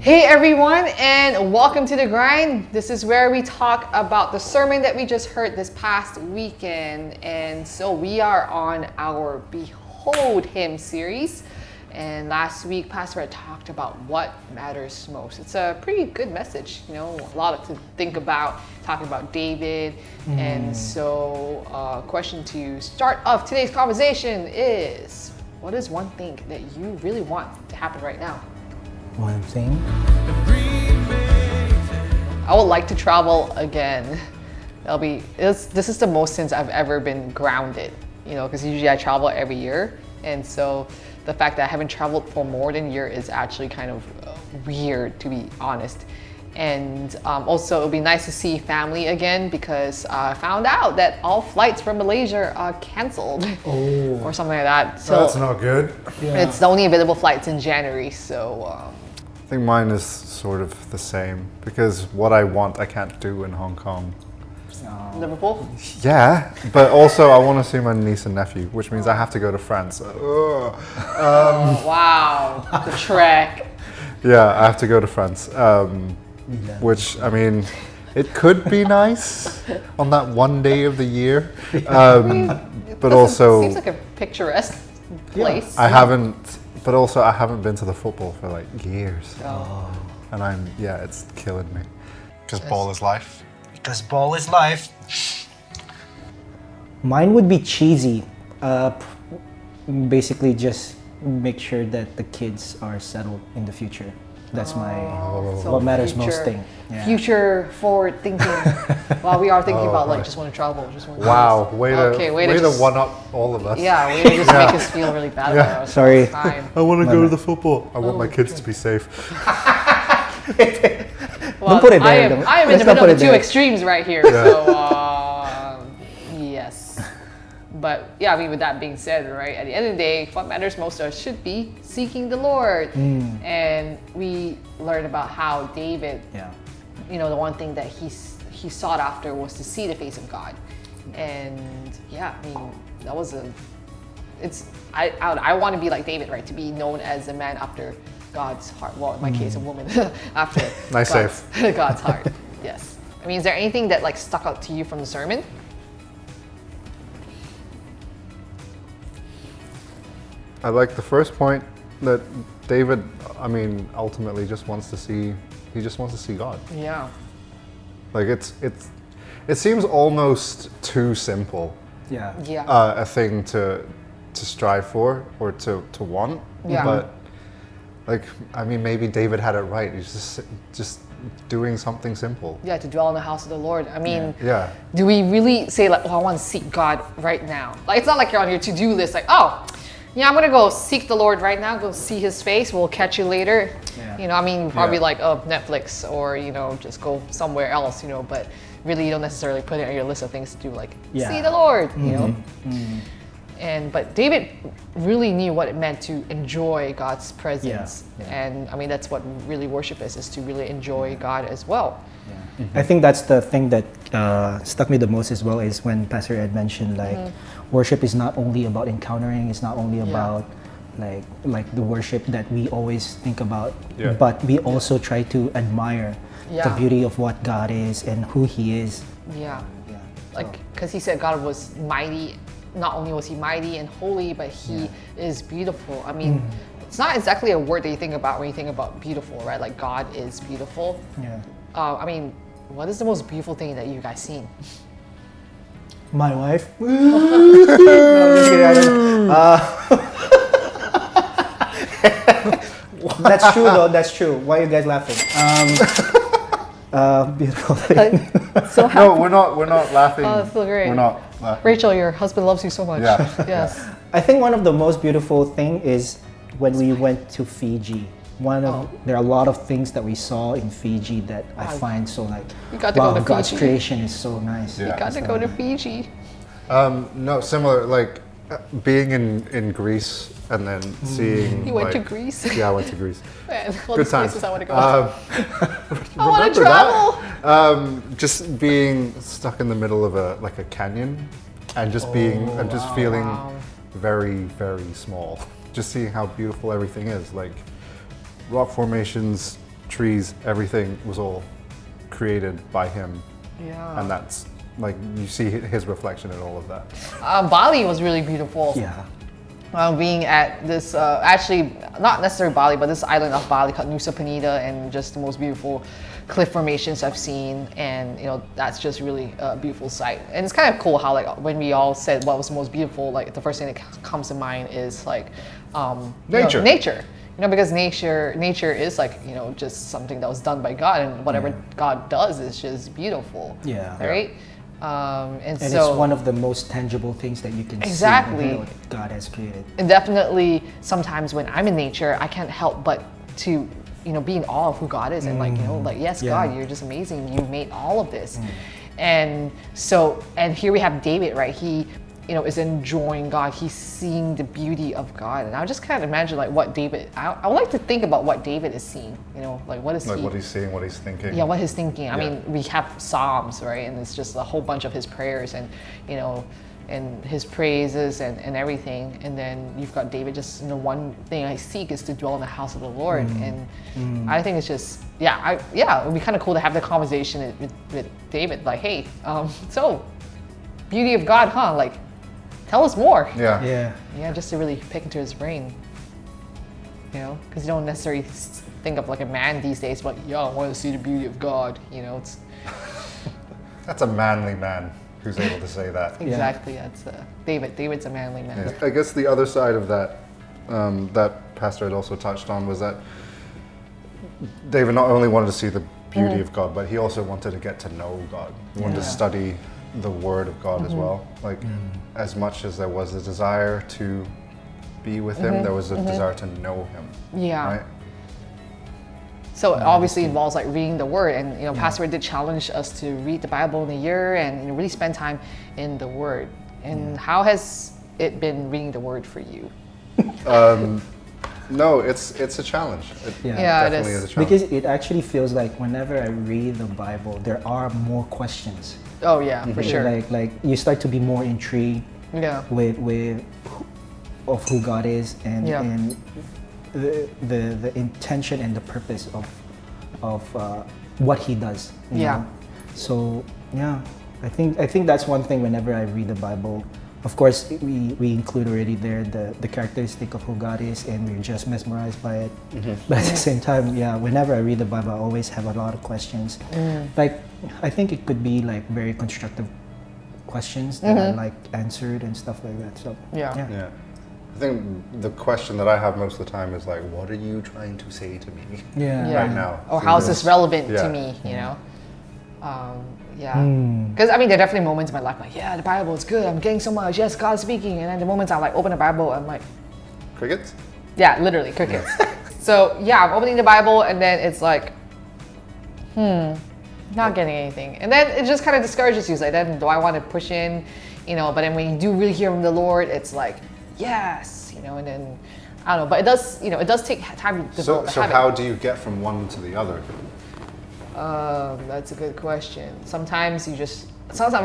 Hey everyone, and welcome to The Grind. This is where we talk about the sermon that we just heard this past weekend. And so we are on our Behold Him series. And last week, Pastor Ed talked about what matters most. It's a pretty good message, a lot to think about, talking about David. And so question to start off today's conversation is, what is one thing that you really want to happen right now? One thing? I would like to travel again. This is the most since I've ever been grounded, because usually I travel every year. And so the fact that I haven't traveled for more than a year is actually kind of weird, to be honest. And also, it would be nice to see family again because I found out that all flights from Malaysia are canceled or something like that. So that's not good. Yeah. It's the only available flights in January. So I think mine is sort of the same because what I want I can't do in Hong Kong. Liverpool? Yeah, but also I want to see my niece and nephew, which means I have to go to France. Wow, the trek. Yeah, I have to go to France, which, I mean, it could be nice on that one day of the year, but also... Seems like a picturesque place. I haven't been to the football for like years. And it's killing me. Because ball is life. Because ball is life. Mine would be cheesy. Basically just make sure that the kids are settled in the future. That's what matters most thing. Yeah. Future forward thinking. Well, we are thinking about just want to travel. Wow, way to one up all of us. Yeah, way to just make us feel really bad about ourselves. Sorry. I want to go to the football. I want my kids to be safe. Well, don't put it there. I am in the middle of the two extremes right here. Yeah. So, yes. But yeah, I mean, with that being said, right, at the end of the day, what matters most to us should be seeking the Lord. And we learned about how David, the one thing that he sought after was to see the face of God. And yeah, I mean, that was I want to be like David, right? To be known as a man after God's heart. Well, in my case, a woman after God's heart. Yes. I mean, is there anything that like stuck out to you from the sermon? I like the first point that David, ultimately just wants to see God. Yeah. Like it seems almost too simple. Yeah. Yeah. A thing to strive for or to want. Yeah. But maybe David had it right. He's just doing something simple. Yeah, to dwell in the house of the Lord. I mean, yeah. Do we really say like, I want to seek God right now? Like, it's not like you're on your to-do list, like, I'm gonna go seek the Lord right now, go see his face, we'll catch you later. Yeah. Probably like, Netflix or, just go somewhere else, but really you don't necessarily put it on your list of things to do, like, see the Lord, But David really knew what it meant to enjoy God's presence. Yeah. And that's what really worship is to really enjoy God as well. Yeah. I think that's the thing that stuck me the most as well is when Pastor Ed mentioned worship is not only about encountering, it's not only about like the worship that we always think about, but we also try to admire the beauty of what God is and who he is. Yeah. Like, because he said God was mighty. Not only was he mighty and holy, but he is beautiful. I mean, it's not exactly a word that you think about when you think about beautiful, right? Like, God is beautiful. Yeah. What is the most beautiful thing that you guys seen? My wife. No, just kidding. I don't. That's true, though. That's true. Why are you guys laughing? Beautiful thing. So happy. No, we're not laughing. Oh, that's so great. We're not laughing. Rachel, your husband loves you so much. Yeah. Yes. I think one of the most beautiful thing is when we went to Fiji. There are a lot of things that we saw in Fiji that I find so you got to go to God's Fiji. creation is so nice. You got to go to Fiji. No, similar, being in Greece and then seeing... You went to Greece? Yeah, I went to Greece. Man, good times. Places I want to go. I want to travel. Just being stuck in the middle of a canyon and just feeling very, very small. Just seeing how beautiful everything is. Like rock formations, trees, everything was all created by him. Yeah. And that's like, you see his reflection in all of that. Bali was really beautiful. Yeah. Being at this, actually, not necessarily Bali, but this island of Bali called Nusa Penida, and just the most beautiful cliff formations I've seen. And, that's just really a beautiful sight. And it's kind of cool how, like, when we all said what was the most beautiful, like, the first thing that comes to mind is, like, Nature. Nature. Because nature is like, just something that was done by God, and whatever God does is just beautiful. Yeah. Right? And And so it's one of the most tangible things that you can Exactly. see that God has created. And definitely sometimes when I'm in nature, I can't help but to, be in awe of who God is, and yes, Yeah. God, you're just amazing. You made all of this. And so, and here we have David, right? He, is enjoying God. He's seeing the beauty of God. And I just kind of imagine like what David, I would like to think about what David is seeing, like what is Like he? what he's seeing, what he's thinking. Yeah, what he's thinking. I Yeah. mean, we have Psalms, right? And it's just a whole bunch of his prayers and, and his praises and everything. And then you've got David, just, one thing I seek is to dwell in the house of the Lord. And I think it's just, it would be kind of cool to have the conversation with David, like, hey, so beauty of God, huh? Like, tell us more. Yeah. Yeah. Yeah, just to really pick into his brain. Because you don't necessarily think of like a man these days, but I want to see the beauty of God. It's That's a manly man who's able to say that. exactly that's David. David's a manly man. Yeah. I guess the other side of that, that Pastor had also touched on, was that David not only wanted to see the beauty of God, but he also wanted to get to know God. He wanted to study the Word of God as well. Like, as much as there was a desire to be with Him, there was a desire to know Him. Yeah. Right? So it obviously involves like reading the Word, and Pastor did challenge us to read the Bible in a year and really spend time in the Word. And how has it been reading the Word for you? No, it's a challenge. It Yeah, it definitely is. is a challenge. Because it actually feels like whenever I read the Bible, there are more questions. Oh yeah, for sure. Like you start to be more intrigued Yeah. with of who God is and Yeah. and the intention and the purpose of what He does. you Yeah. know? So yeah, I think that's one thing whenever I read the Bible. Of course, we include already there the characteristic of who God is, and we're just mesmerized by it. But at the same time, whenever I read the Bible, I always have a lot of questions. Like, I think it could be like very constructive questions that I like answered and stuff like that. So Yeah. Yeah. I think the question that I have most of the time is like, what are you trying to say to me Yeah. right now? Or how is this relevant Yeah. to me? Because I mean, there are definitely moments in my life like, the Bible is good. I'm getting so much. Yes, God's speaking. And then the moments I like open the Bible, I'm like, Crickets? yeah, literally crickets. So I'm opening the Bible, and then it's like, not getting anything. And then it just kind of discourages you. It's like, then do I want to push in? But then when you do really hear from the Lord, it's like, yes, and then I don't know. But it does take time to develop the So habit. how do you get from one to the other? That's a good question. Sometimes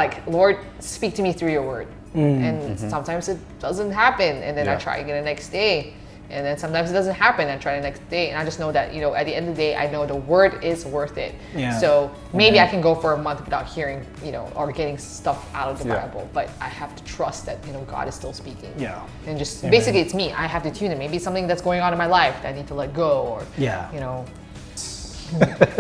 like, Lord, speak to me through your word. And sometimes it doesn't happen. And then I try again the next day. And then sometimes it doesn't happen. I try the next day. And I just know that, at the end of the day, I know the word is worth it. Yeah. So maybe I can go for a month without hearing, or getting stuff out of the Yeah. Bible. But I have to trust that, God is still speaking. Yeah. And just Amen. basically it's me. I have to tune in. Maybe it's something that's going on in my life that I need to let go, or, Yeah.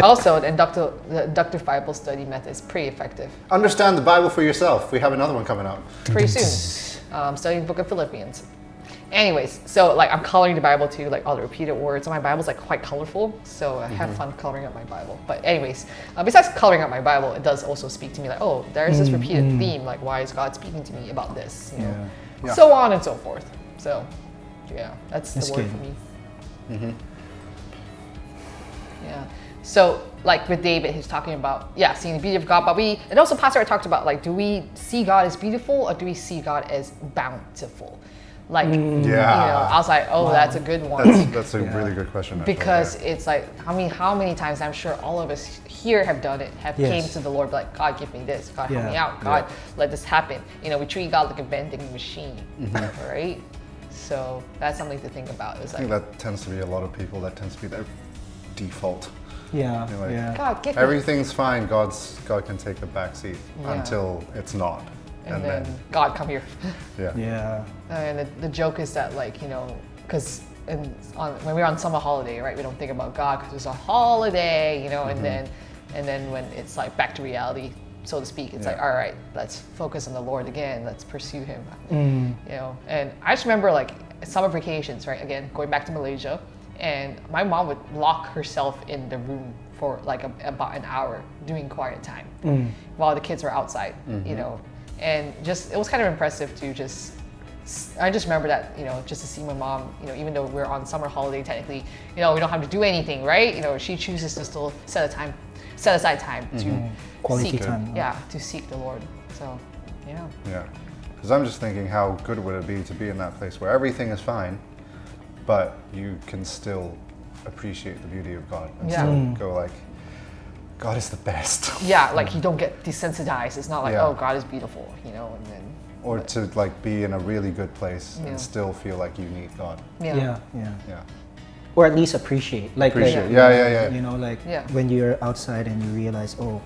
Also, the inductive Bible study method is pretty effective. Understand the Bible for yourself. We have another one coming up. Pretty soon. Studying the book of Philippians. Anyways, so like I'm coloring the Bible too, like all the repeated words. So my Bible's like quite colorful, so I have fun coloring up my Bible. But anyways, besides coloring up my Bible, it does also speak to me like, oh, there's this repeated theme. Like, why is God speaking to me about this? Yeah. So on and so forth. So, that's the That's word good. for me. Yeah. So, like with David, he's talking about, seeing the beauty of God. But and also Pastor talked about, like, do we see God as beautiful or do we see God as bountiful? Like, I was like, oh, that's a good one. That's a really good question. actually, Because it's like, how many times I'm sure all of us here have done it, have Yes. came to the Lord, like, God, give me this, God, help me Yeah. out, God, let this happen. We treat God like a vending machine, right? So that's something to think about. It's I like, think that tends to be a lot of people. That tends to be their default. Yeah, You're like, yeah. God, give me. Everything's fine. God can take a back seat Yeah. until it's not, And then God, come here. yeah. Yeah. And the joke is that, like, you know, because when we're on summer holiday, right, we don't think about God because it's a holiday, you know, and then when it's like back to reality, so to speak, it's like, all right, let's focus on the Lord again, let's pursue Him, you know. And I just remember like summer vacations, right, again, going back to Malaysia, and my mom would lock herself in the room for like about an hour doing quiet time while the kids were outside, you know. And just, it was kind of impressive to just, I just remember that, you know, just to see my mom, you know, even though we're on summer holiday, technically, you know, we don't have to do anything, right? You know, she chooses to still set aside time to Quality seek, time. yeah, to seek the Lord. So, yeah. Yeah, because I'm just thinking, how good would it be to be in that place where everything is fine, but you can still appreciate the beauty of God and Yeah. still go like, God is the best. Yeah, like you don't get desensitized. It's not like, Yeah. oh, God is beautiful, you know, and then. Or to like be in a really good place Yeah. and still feel like you need God. Yeah. Yeah, yeah. Yeah. Or at least appreciate. Like, Appreciate. like, you know, like Yeah. when you're outside and you realize, oh,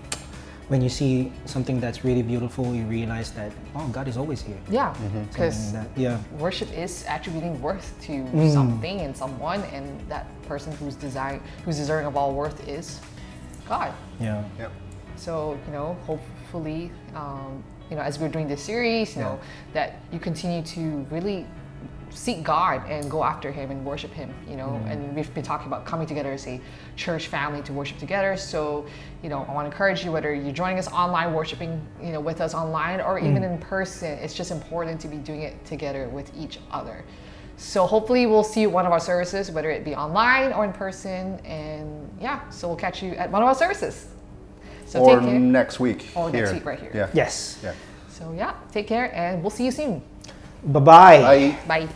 when you see something that's really beautiful, you realize that, oh, God is always here. Yeah, Something because that, yeah. worship is attributing worth to something and someone, and that person who's deserving of all worth is God. Yeah. Yep. So, you know, hopefully, you know, as we're doing this series, you know, that you continue to really seek God and go after Him and worship Him, you know. And we've been talking about coming together as a church family to worship together. So, you know, I want to encourage you, whether you're joining us online, worshiping, you know, with us online, or even in person, it's just important to be doing it together with each other. So hopefully we'll see you at one of our services, whether it be online or in person. And yeah, so we'll catch you at one of our services. So Or take care. next week. Or here. next week right here. Yeah. Yes. Yeah. So yeah, take care and we'll see you soon. Bye-bye. Bye. Bye.